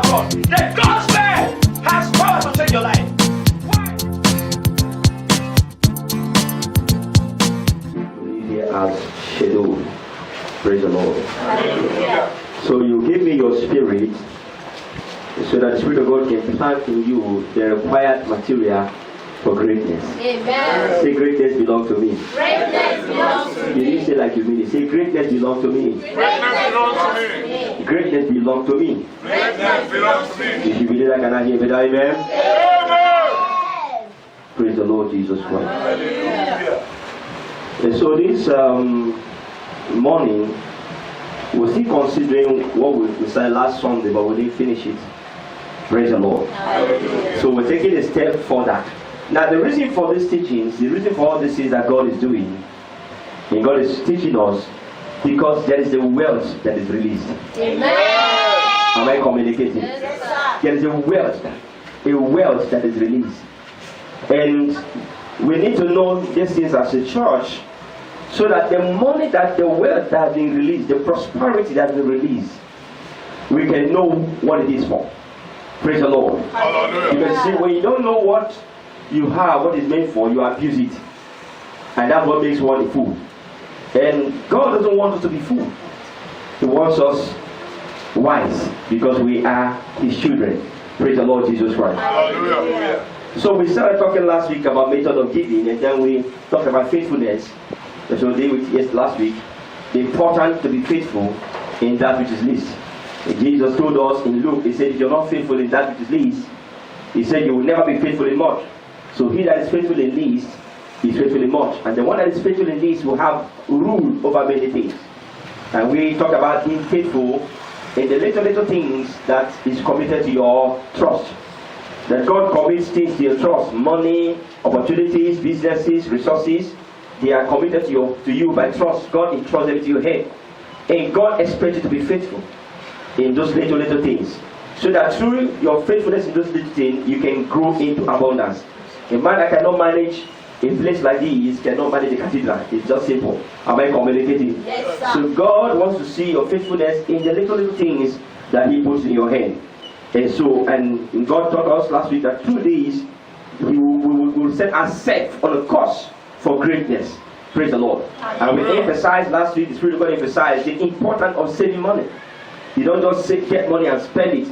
God. The gospel has power to change your life. Here as scheduled. Praise the Lord. So you give me your spirit so that the Spirit of God can plant in you the required material for greatness. Amen. Say greatness belongs to me. Greatness belongs to You me. didn't say like you mean it. Say greatness belongs to me. Greatness belongs to me. Greatness belongs to me. Greatness belongs to me. If you believe that, can I hear better? Amen. Amen. Praise the Lord Jesus Christ. Hallelujah. And so this morning, we're still considering what we said last Sunday, but we didn't finish it. Praise the Lord. Hallelujah. So we're taking a step further. Now the reason for these teachings, the reason for all this is that God is doing, and God is teaching us because there is a wealth that is released. Amen. Am I communicating? Yes, sir. There is a wealth that is released. And we need to know these things as a church so that the money that the wealth that has been released, the prosperity that has been released, we can know what it is for. Praise the Lord. Hallelujah. Because see, when you don't know what you have, what is meant for, you abuse it. And that's what makes one a fool. And God doesn't want us to be fools. He wants us wise because we are His children. Praise the Lord Jesus Christ. Hallelujah. So we started talking last week about method of giving, and then we talked about faithfulness. So they with yes last week. The important to be faithful in that which is least. Jesus told us in Luke, He said, if you're not faithful in that which is least, He said you will never be faithful in much. So he that is faithful in least is faithful in much. And the one that is faithful in least will have rule over many things. And we talked about being faithful in the little things that is committed to your trust. That God commits things to your trust. Money, opportunities, businesses, resources. They are committed to you by trust. God entrusts them to your head. And God expects you to be faithful in those little things. So that through your faithfulness in those little things, you can grow into abundance. A man that cannot manage a place like this cannot manage a cathedral. It's just simple. Am I communicating? Yes, sir. So God wants to see your faithfulness in the little things that He puts in your hand. And so, and God taught us last week that through these, we will set ourselves on a course for greatness. Praise the Lord. And we emphasized last week, the Spirit of God emphasized the importance of saving money. You don't just get money and spend it.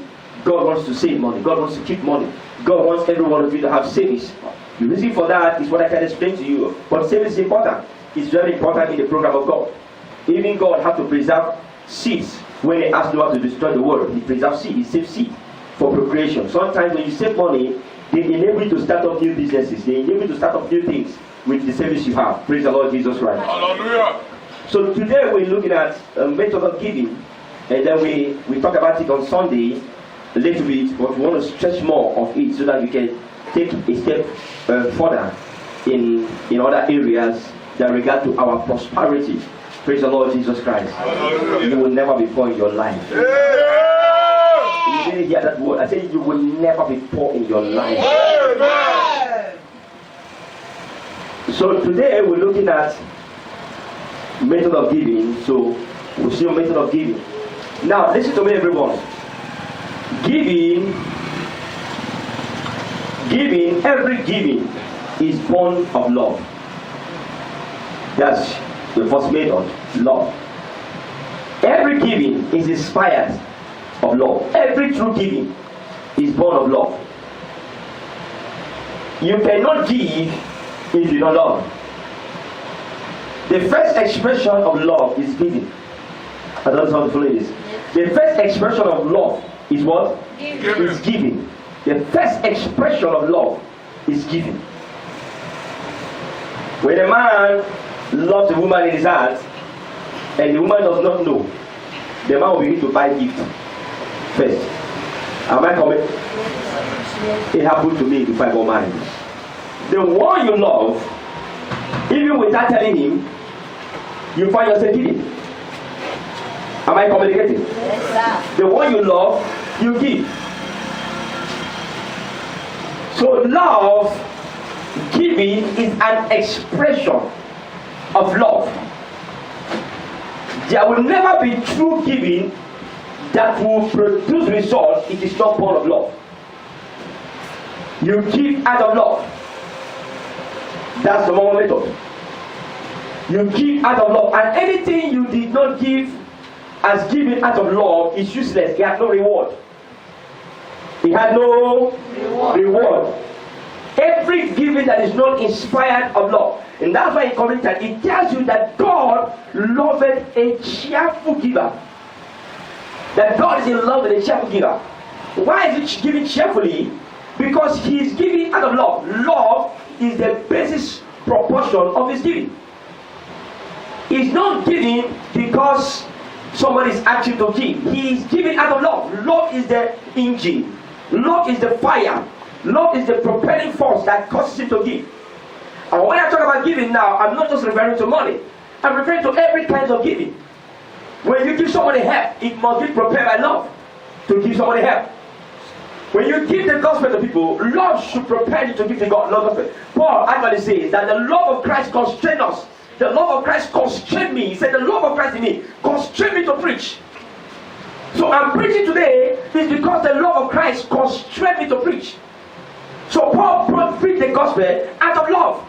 God wants to save money. God wants to keep money. God wants every one of you to have savings. The reason for that is what I can explain to you. But savings is important. It's very important in the program of God. Even God had to preserve seeds. When He asked Noah to destroy the world, He preserved seed. He saved seed for procreation. Sometimes when you save money, they enable you to start up new businesses. They enable you to start up new things with the service you have. Praise the Lord Jesus Christ. Hallelujah. So today we're looking at a method of giving. And then we talk about it on Sunday a little bit, but we want to stretch more of it so that we can take a step further in other areas that regard to our prosperity. Praise the Lord Jesus Christ. Hallelujah. You will never be poor in your life. You didn't hear that word. I said you will never be poor in your life. Amen. So today we're looking at method of giving. So we'll see a method of giving. Now listen to me, everyone. Every giving is born of love. That's the first method, love. Every giving is inspired of love. Every true giving is born of love. You cannot give if you don't love. The first expression of love is giving. I don't know how to follow this. The first expression of love is what? Giving. Is giving. The first expression of love is giving. When a man loves a woman in his heart and the woman does not know, the man will begin to buy gift first. Am I coming? It happened to me before I got married. The one you love, even without telling him, you find yourself giving. Am I communicating? Yes, sir. The one you love, you give. So love, giving is an expression of love. There will never be true giving that will produce results, it is not born of love. You give out of love. That's the one method. You give out of love, and anything you did not give as given out of love is useless. It had no reward. It had no reward. Every giving that is not inspired of love, and that's why in Corinthians it tells you that God loveth a cheerful giver. That God is in love with a cheerful giver. Why is he giving cheerfully? Because he is giving out of love. Love is the basis proportion of his giving. He's not giving because somebody is asking to give. He is giving out of love. Love is the engine. Love is the fire. Love is the propelling force that causes him to give. And when I talk about giving now, I'm not just referring to money. I'm referring to every kind of giving. When you give somebody help, it must be propelled by love to give somebody help. When you give the gospel to people, love should propel you to give the gospel. Paul actually says that the love of Christ constrains us. The love of Christ constrained me. He said the love of Christ in me constrained me to preach. So I'm preaching today is because the love of Christ constrained me to preach. So Paul preached the gospel out of love.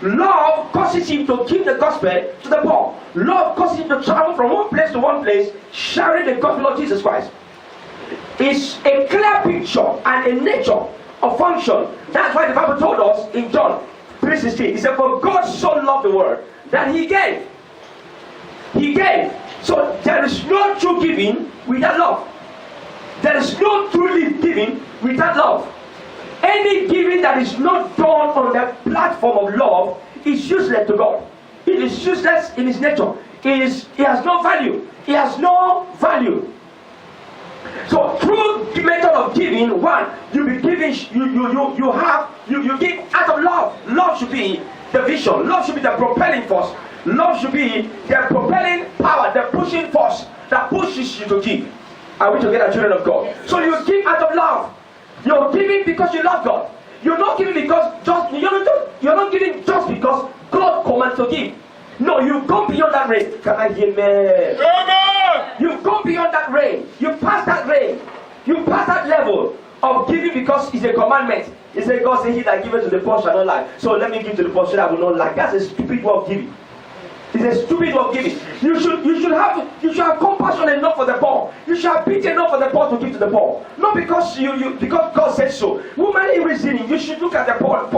Love causes him to give the gospel to the poor. Love causes him to travel from one place to one place, sharing the gospel of Jesus Christ. It's a clear picture and a nature of function. That's why the Bible told us in John 3:16. He said, "For God so loved the world that he gave." He gave. So there is no true giving without love. There is no truly giving without love. Any giving that is not done on the platform of love is useless to God. It is useless in its nature. It has no value. It has no value. So through the method of giving, one, you be giving, you give out of love. Love should be the vision. Love should be the propelling force. Love should be the propelling power, the pushing force that pushes you to give. Are we together, children of God? So you give out of love. You're giving because you love God. You're not giving because you're not giving just because God commands to give. No, you go beyond that range. Can I hear me? You go beyond that range. You pass that range. You pass that level of giving because it's a commandment. It's a God says, "He that giveth to the poor shall not lack." So let me give to the poor so that I will not lack. That's a stupid way of giving. It's a stupid way of giving. You should have compassion enough for the poor. You should have pity enough for the poor to give to the poor. Not because because God said so. Womanly reasoning. You should look at the poor and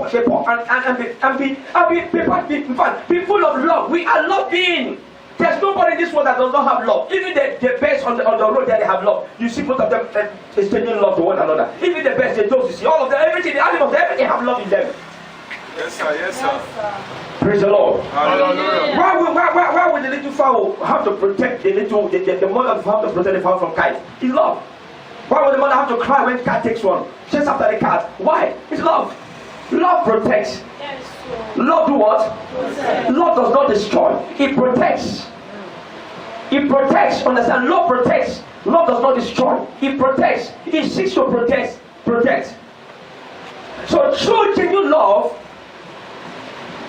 be full of love. We are loving. There's nobody in this world that does not have love. Even the best on the road there, they have love. You see both of them extending love to one another. Even the best, the dogs, you see all of them, everything, the animals, everything have love in them. Yes, sir. Yes, sir. Praise the Lord. Hallelujah. Why would the little fowl have to protect the mother have to protect the fowl from cat? It's love. Why would the mother have to cry when cat takes one? Chase after the cat. Why? It's love. Love protects. Love do what? Love does not destroy. It protects. It protects. Understand? Love protects. Love does not destroy. It protects. It seeks to protect. So true genuine love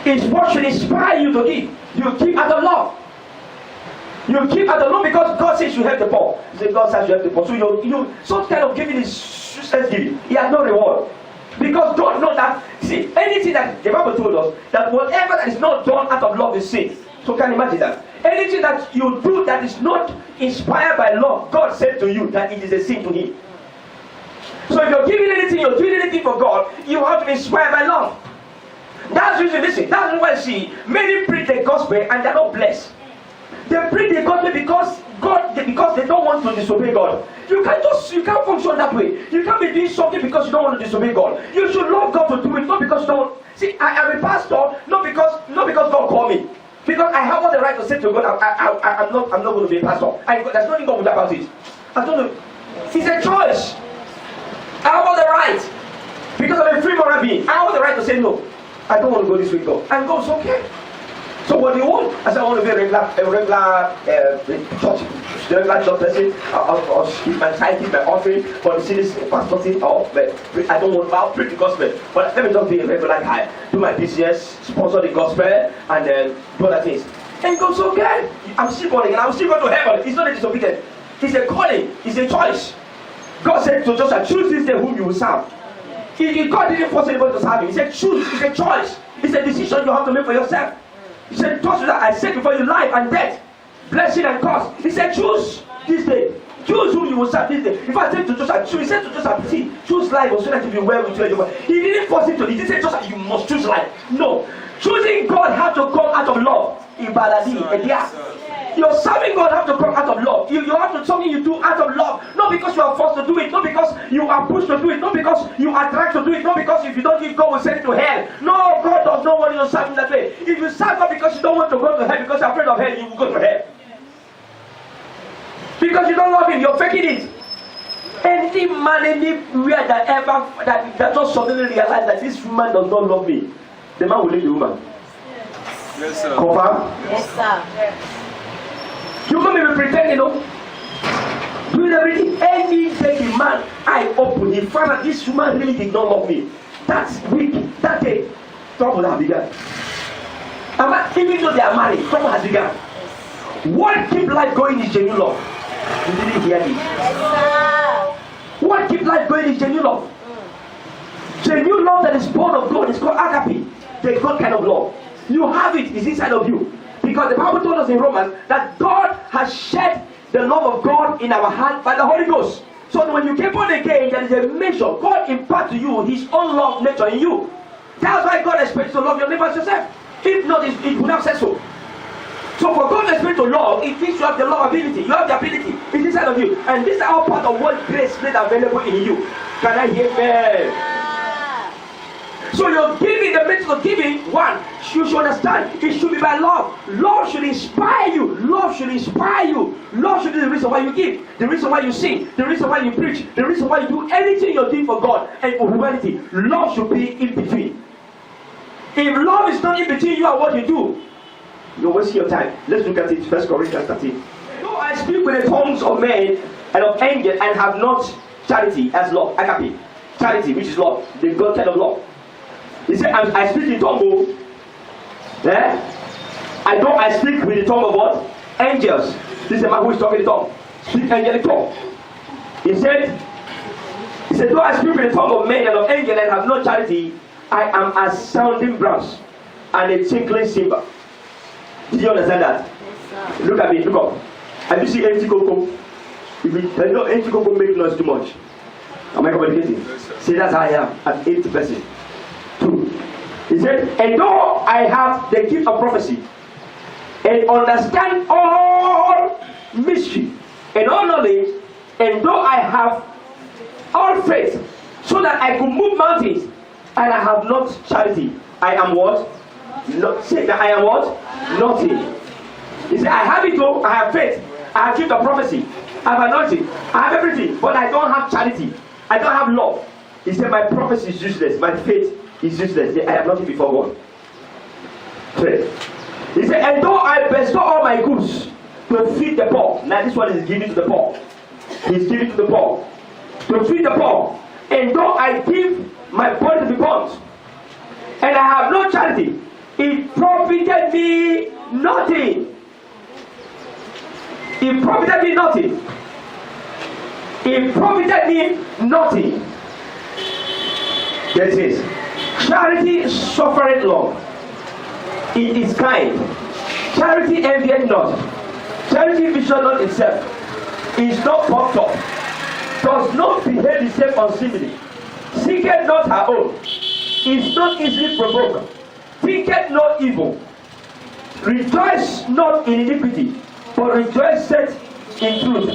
is what should inspire you to give. You give out of love. You give out of love because God says you help the poor. He says God says you help the poor. So some kind of giving is useless giving. It has no reward. Because God knows that, see, anything that the Bible told us, that whatever that is not done out of love is sin. So can you imagine that? Anything that you do that is not inspired by love, God said to you that it is a sin to him. So if you're giving anything, you're doing anything for God, you have to be inspired by love. That's usually, listen, that's why I see many preach the gospel and they're not blessed. They preach the gospel because they don't want to disobey God. You can't function that way. You can't be doing something because you don't want to disobey God. You should love God to do it, not because you don't. See, I am a pastor, not because God called me. Because I have all the right to say to God, I'm not going to be a pastor. There's nothing wrong with about it. It's a choice. I have all the right. Because I'm a free moral being. I have all the right to say no. I don't want to go this way, God. And God's okay. So what do you want? I said I want to be a regular church person. I'll keep my tithe, keep my offering for the city's pastor thing off. But I don't want to preach the gospel. But let me just be a regular guy. Do my business, sponsor the gospel, and then do other things. And God's okay. I'm still born again. I'm still going to heaven. It's not a disobedient. It's a calling. It's a choice. God said to Joshua, choose this day whom you will serve. God didn't force anybody to serve him. He said, choose. It's a choice. It's a decision you have to make for yourself. He said, trust that I set before you life and death, blessing and curse. He said, choose this day. Choose whom you will serve this day. If I said to Joshua, he said to Joshua, see, choose life so that you be well with you. He didn't force him to. He didn't say, Joshua, you must choose life. No. Choosing God had to come out of love. Your serving God have to come out of love. You have to something you do out of love. Not because you are forced to do it. Not because you are pushed to do it. Not because you are dragged to do it. Not because if you don't do it, God will send you to hell. No, God does not want you to serve him that way. If you serve God because you don't want to go to hell, because you're afraid of hell, you will go to hell. Because you don't love him, you're faking it. Any man anywhere that just suddenly realize that this woman does not love me, the man will leave the woman. Yes, sir. Confirm? Yes, sir. You can't even pretend, doing everything. Any day the man I open, he found out this woman really did not love me. That week, that day, trouble has begun. Even though they are married, trouble has begun. What keep life going is genuine love. You didn't hear me. Yes, sir. What keep life going is genuine love. Genuine love that is born of God is called agape. The God kind of love. You have it, it's inside of you. Because the Bible told us in Romans that God has shed the love of God in our heart by the Holy Ghost. So when you get born again, there is a measure. God imparts to you his own love nature in you. That's why God expects you to love your neighbor as yourself. If not, it would have said so. So for God expects you to love, it means you have the love ability. You have the ability. It's inside of you. And this is all part of what grace made available in you. Can I hear me? So you're giving, the method of giving, one, you should understand, it should be by love. Love should inspire you. Love should inspire you. Love should be the reason why you give, the reason why you sing, the reason why you preach, the reason why you do anything you're doing for God and for humanity. Love should be in between. If love is not in between you and what you do, you're wasting your time. Let's look at it. 1 Corinthians 13. Though I speak with the tongues of men and of angels and have not charity as love, agape. Charity, which is love, the God kind of love. He said, I speak in tongue. I speak with the tongue of what? Angels. This is a man who is talking in tongue. Speak angelic tongue. He said, though I speak with the tongue of men and of angels and have no charity, I am a sounding brass and a tinkling cymbal. Did you understand that? Yes, look at me, look up. Have you seen empty cocoa? If you know empty cocoa make noise too much. Am I communicating? Yes, see, that's how I am, an empty person. 2. He said, and though I have the gift of prophecy and understand all mystery and all knowledge, and though I have all faith so that I could move mountains, and I have not charity, I am what? Not, say that I am what? Nothing. He said, I have it all, I have faith, I have gift of prophecy, I have anointing, I have everything, but I don't have charity, I don't have love. He said, my prophecy is useless, my faith is useless. I have nothing before God. 3. He said, and though I bestow all my goods to feed the poor. Now this one is giving to the poor. He's giving to the poor. To feed the poor. And though I give my body to be burnt, and I have no charity, it profited me nothing. It profited me nothing. It profited me nothing. There it is. Charity suffereth long. It is kind. Charity envieth not. Charity vision not itself. Is not puffed up. Does not behave itself uncivilly. Seeketh not her own. Is not easily provoked. Thinketh no evil. Rejoice not in iniquity, but rejoiceth in truth.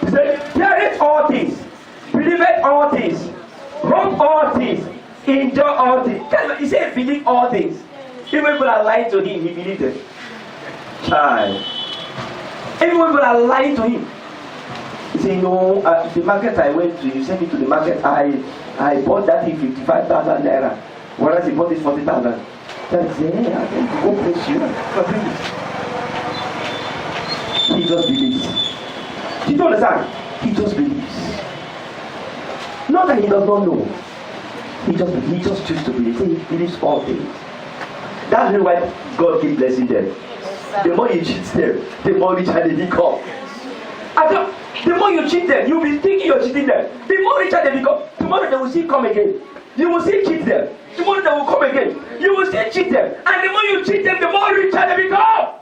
He said, heareth all things, believeth all things, hope all things, endure all things. He said, believe all things. Even when people are lying to him, he believed it. Child. Even when people are lying to him, he said, no, the market I went to, you sent me to the market, I bought that thing 55,000 naira. Whereas he bought it 40,000. That's it. I think go place you. He just believes. You don't understand? He just believes. Not that he does not know. He just chooses to believe. He believes all things. That's why God keeps blessing them. The more you cheat them, the more rich they become. The more you cheat them, you'll be thinking you're cheating them. The more richer they become, tomorrow they will still come again. You will still cheat them. Tomorrow they will come again. You will still cheat them. And the more you cheat them, the more richer they become.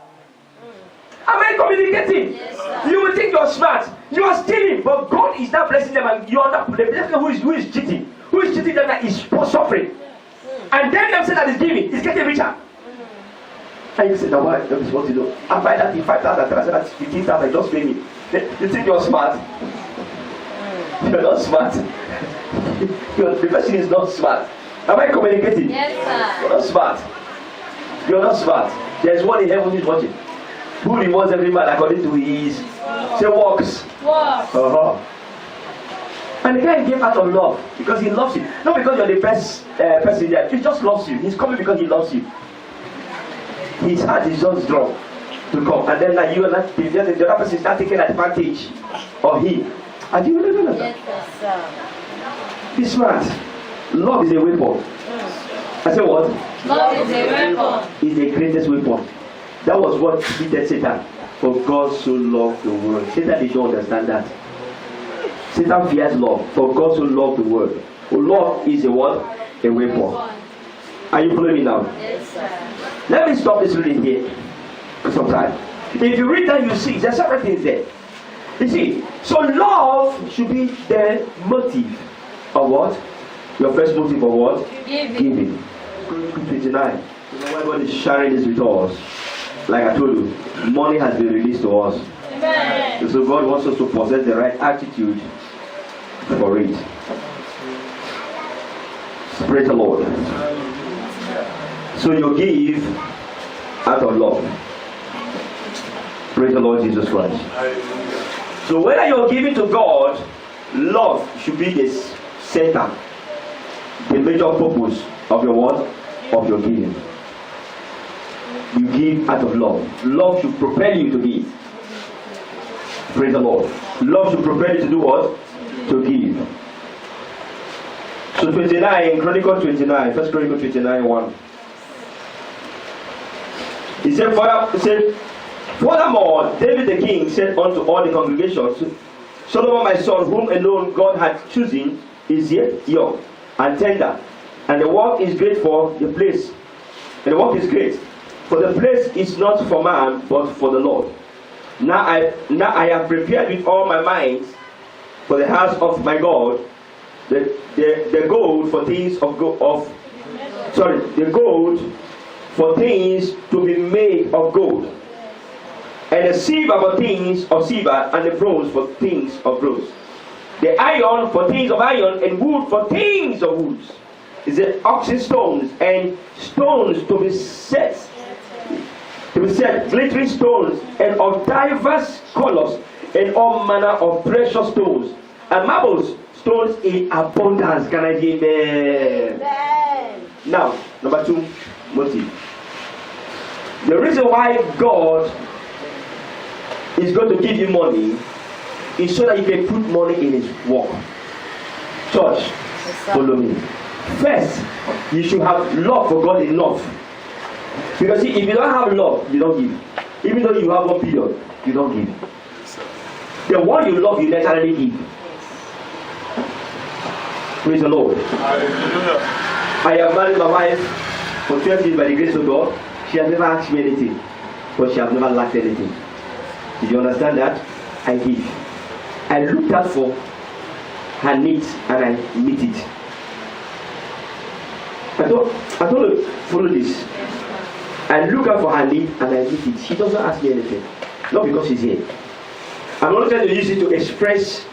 Am I communicating? Yes, you will think you're smart. You are stealing, but God is not blessing them, and you are not. The person who is cheating, them that is suffering. And then them say that is giving, is getting richer. And you say, now what? That is what you do. I buy that in 5,000, I say that's 15,000, just pay me. You think you're smart? You're not smart. The person is not smart. Am I communicating? Yes, sir. You're not smart. You're not smart. There's one in heaven who's watching. Who rewards every man according to his works. And the guy gave out of love because he loves you. Not because you're the best person there. He just loves you. He's coming because he loves you. His heart is just drawn to come. And then like you and the other person start taking advantage of him. And you will never know. Be smart. Love is a weapon. I said what? Love is a weapon. Is the greatest weapon. That was what defeated Satan. For God so loved the world. Satan did not understand that. Satan fears love. For God so loved the world. For love is a what? A weapon. Are you following me now? Yes, sir. Let me stop this reading here for some time. If you read that, you see there's several things there. You see, so love should be the motive of what? Your first motive of what? Giving. 29. Everybody is sharing this with us. Like I told you, money has been released to us. Amen. So God wants us to possess the right attitude for it. Praise the Lord. So you give out of love. Praise the Lord Jesus Christ. So whether you're giving to God, love should be the center, the major purpose of your what? Of your giving. You give out of love. Love should propel you to give. Praise the Lord. Love should propel you to do what? To give. So 29, Chronicles 29, 1 Chronicles 29, 1. He said, furthermore, David the king said unto all the congregations, Solomon my son, whom alone God had chosen, is yet young and tender, and the work is great for the place. And the work is great, for the place is not for man, but for the Lord. Now I have prepared with all my mind for the house of my God the gold for things the gold for things to be made of gold, and the silver for things of silver, and the bronze for things of bronze, the iron for things of iron, and wood for things of wood. Is the oxen stones and stones to be set, glittering stones, and of diverse colors, and all manner of precious stones, and marbles, stones in abundance. Can I give amen? Now, number 2 motive. The reason why God is going to give you money is so that you can put money in His work. Church, follow me. First, you should have love for God enough. Because see, if you don't have love, you don't give. Even though you have 1 billion, you don't give. The one you love, you naturally give. Praise the Lord. I have married my wife for 12 years by the grace of God. She has never asked me anything, but she has never lacked anything. Did you understand that? I give. I looked out for her needs and I meet it. I don't you, follow this. I look out for her need and I meet it. She doesn't ask me anything. Not because she's here. I'm only trying to use it to express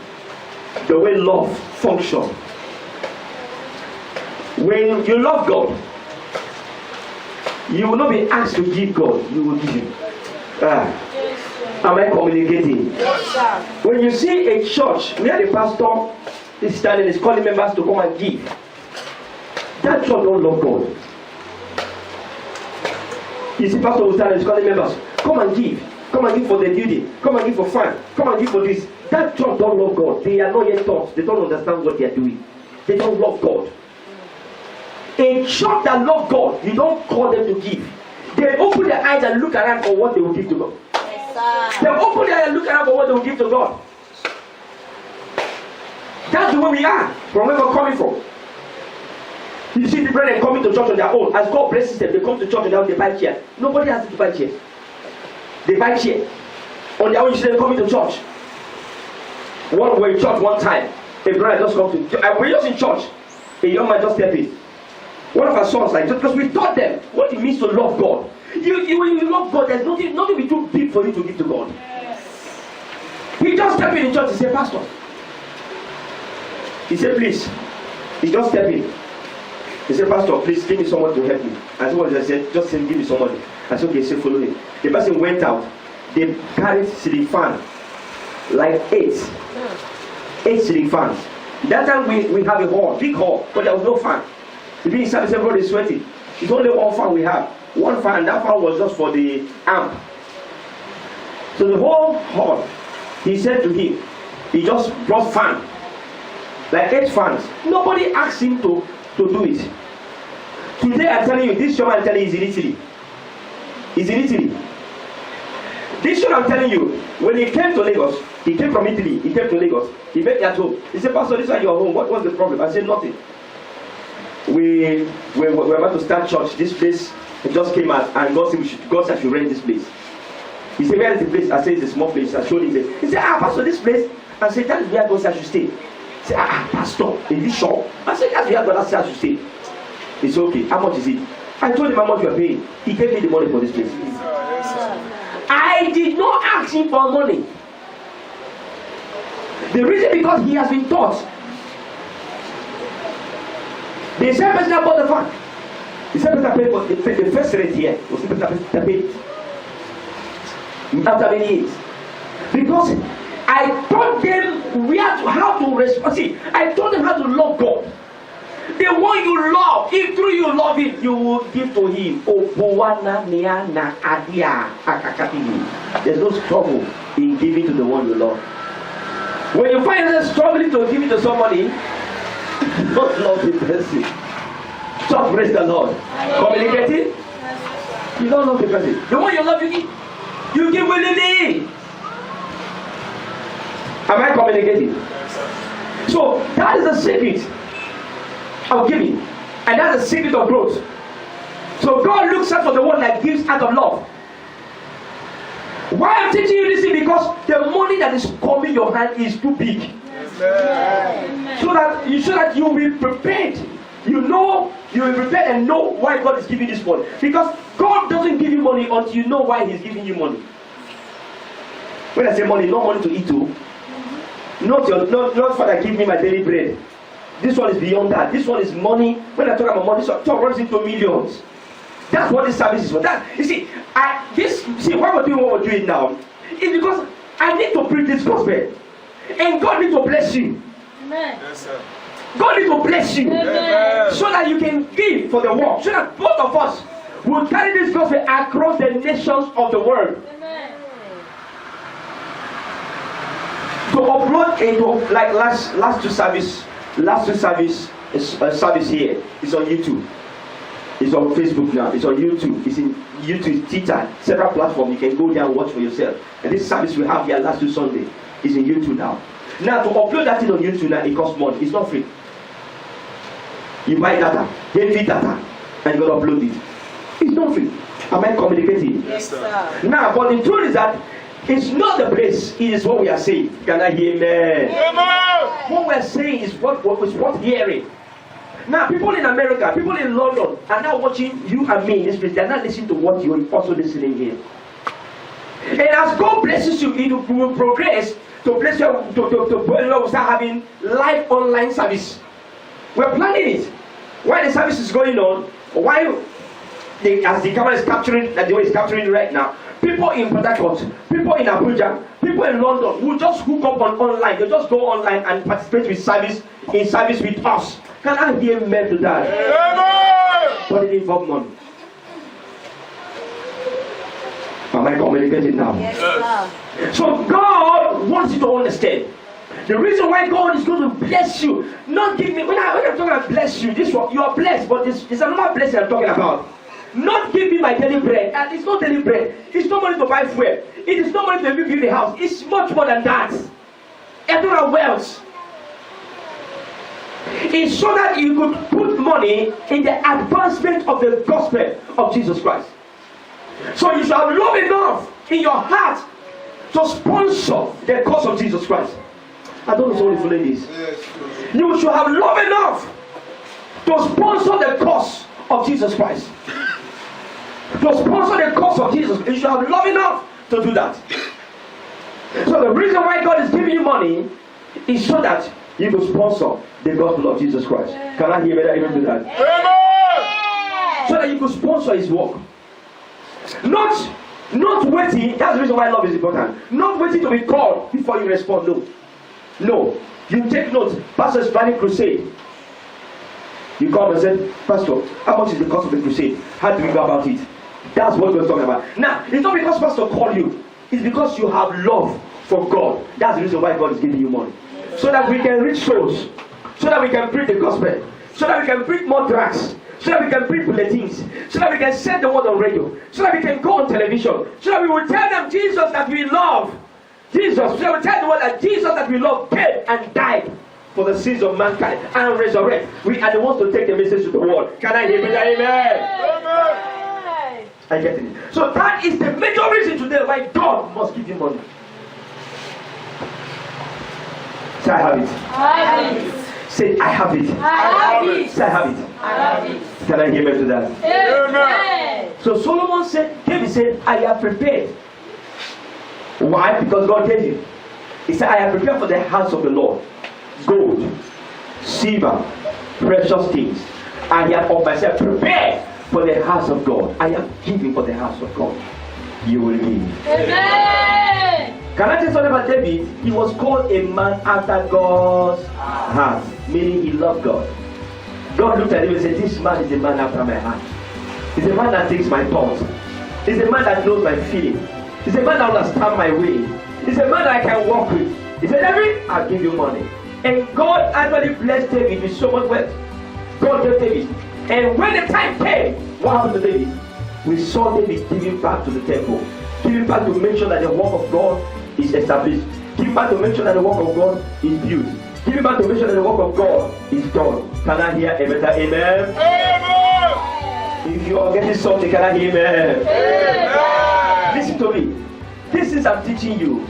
the way love functions. When you love God, you will not be asked to give God, you will give Him. Am I communicating? Yes, when you see a church where the pastor is standing, is calling members to come and give, that church don't love God. You see pastor will stand and is calling members, come and give for the building, come and give for fun, come and give for this. That church don't love God. They are not yet taught. They don't understand what they are doing. They don't love God. A church that love God, you don't call them to give. They open their eyes and look around for what they will give to God. Yes, they open their eyes and look around for what they will give to God. That's the way we are, from where we're coming from. You see the brethren coming to church on their own. As God blesses them, they come to church on their own, they buy chair. Nobody has to buy chair. They buy chair. On their own, you see them coming to church. One were in church one time. A brother just come to, we're just in church. A young man just stepped in. One of our sons, like, just because we taught them what it means to love God. When you love God, there's nothing will be too big for you to give to God. He just stepped in the church. He said, Pastor. He said, please. He just stepped in. He said, Pastor, please give me someone to help me. And someone just said, just give me somebody. I said, okay, he said, follow him. The person went out. They carried ceiling fan. Like 8 ceiling fans. That time we have a hall, big hall, but there was no fan. The being service, everybody is sweating. It's only one fan we have. One fan, that fan was just for the amp. So the whole hall, he said to him, he just brought fan. Like 8 fans. Nobody asked him to do it. Today I'm telling you, this show I'm telling you is in Italy. He's in Italy. This show I'm telling you, when he came to Lagos, he came from Italy, he came to Lagos, he met me at home. He said, Pastor, this is your home. What was the problem? I said, nothing. We were about to start church. This place just came out, and God said I should rent this place. He said, where is the place? I said, it's a small place. I showed him there. He said, Pastor, this place. I said, that is where God said I should stay. He said, Pastor, is this sure? I said, that's where God said I should stay. It's okay. How much is it? I told him how much you are paying. He gave me the money for this place. I did not ask him for money. The reason because he has been taught. The same person that bought the fan. The same person that paid for the first rent here was the person that paid after many years. Because I taught them how to respond. See, I taught them how to love God. The one you love, if through you love him, you will give to him. There's no struggle in giving to the one you love. When you find yourself struggling to give it to somebody, don't love the person. Just praise the Lord. Communicating? You don't love the person. The one you love, you give willingly. Am I communicating? So that is the secret of giving, and that's the secret of growth. So God looks out for the one that gives out of love. Why I'm teaching you this is because the money that is coming your hand is too big. Amen. So that you will be prepared. You will be prepared and know why God is giving this money. Because God doesn't give you money until you know why He's giving you money. When I say money, no money to eat too. Not Father, give me my daily bread. This one is beyond that. This one is money. When I talk about money, this one runs into millions. That's what this service is for. That you see, why we're doing what we're doing now is because I need to preach this gospel, and God needs to bless you. Amen. Yes, sir. God needs to bless you. Amen. So that you can give for the work. So that both of us will carry this gospel across the nations of the world. Amen. To upload into like last two service service here is on YouTube. It's on Facebook now. It's on YouTube. It's in YouTube, Twitter, several platforms. You can go there and watch for yourself. And this service we have here last two Sunday is in YouTube now. Now to upload that thing on YouTube now, it costs money. It's not free. You buy data, heavy data, and you gotta upload it. It's not free. Am I communicating? Yes, sir. Now, but the truth is that it's not the place. It is what we are saying. Can I hear amen? Amen. What we are saying is what is worth hearing. Now, people in America, people in London are now watching you and me in this place. They are not listening to what you are also listening here. And as God blesses you, it will progress to bless you to start having live online service. We're planning it. While the service is going on, as the camera is capturing, that the way it's capturing right now, people in Port Harcourt, people in Abuja, people in London will just hook up online. They just go online and participate with service with us. Can I hear amen to that? Amen. But it involves money. Am I communicating now? Yes, sir. So God wants you to understand. The reason why God is going to bless you, not give me, when I'm talking about bless you, this one, you are blessed, but it's another blessing I'm talking about. Not give me my daily bread. And it's not daily bread. It's not money to buy fuel. It is not money to build the house. It's much more than that. Eternal wealth. is so that you could put money in the advancement of the gospel of Jesus Christ. So you should have love enough in your heart to sponsor the cause of Jesus Christ. I don't know if you're following this. You should have love enough to sponsor the cause of Jesus Christ. To sponsor the cause of Jesus, you should have love enough to do that. So the reason why God is giving you money is so that you will sponsor the gospel of Jesus Christ. Can I hear better even do that? Amen. So that you could sponsor his work. Not waiting. That's the reason why love is important. Not waiting to be called before you respond. No. You take note. Pastor's planning crusade. You come and say, Pastor, how much is the cost of the crusade? How do we go about it? That's what we're talking about. Now, it's not because Pastor called you. It's because you have love for God. That's the reason why God is giving you money. So that we can reach souls. So that we can preach the gospel. So that we can preach more tracts. So that we can preach bulletins. So that we can send the word on radio. So that we can go on television. So that we will tell them Jesus that we love. Jesus. So that we tell the world that Jesus that we love came and died for the sins of mankind and resurrect. We are the ones to take the message to the world. Can I hear me? Amen. I get it. So that is the major reason today why God must give you money. Say I have it. I have it. Say I have it. I have it. Say I have it. I have it. Can I hear me to that? Amen. So Solomon said, David said, I have prepared. Why? Because God gave you. He said, I have prepared for the house of the Lord gold, silver, precious things. I have of myself prepared for the house of God. I am giving for the house of God. You will give. Amen. Can I tell you something about David? He was called a man after God's heart, meaning he loved God. God looked at him and said, this man is a man after my heart. He's a man that takes my thoughts. He's a man that knows my feeling. He's a man that understands my way. He's a man that I can walk with. He said, David, I'll give you money. And God actually blessed David with so much wealth. God gave David. And when the time came, what happened to David? We saw David giving back to the temple. Giving back to make sure that the work of God is established. Giving back to make sure that the work of God is built. Giving back to make sure that the work of God is done. Can I hear a better amen? Amen. If you are getting something, can I hear amen? Amen. Listen to me. This is I'm teaching you.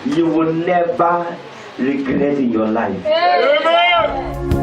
You will never regret in your life. Amen.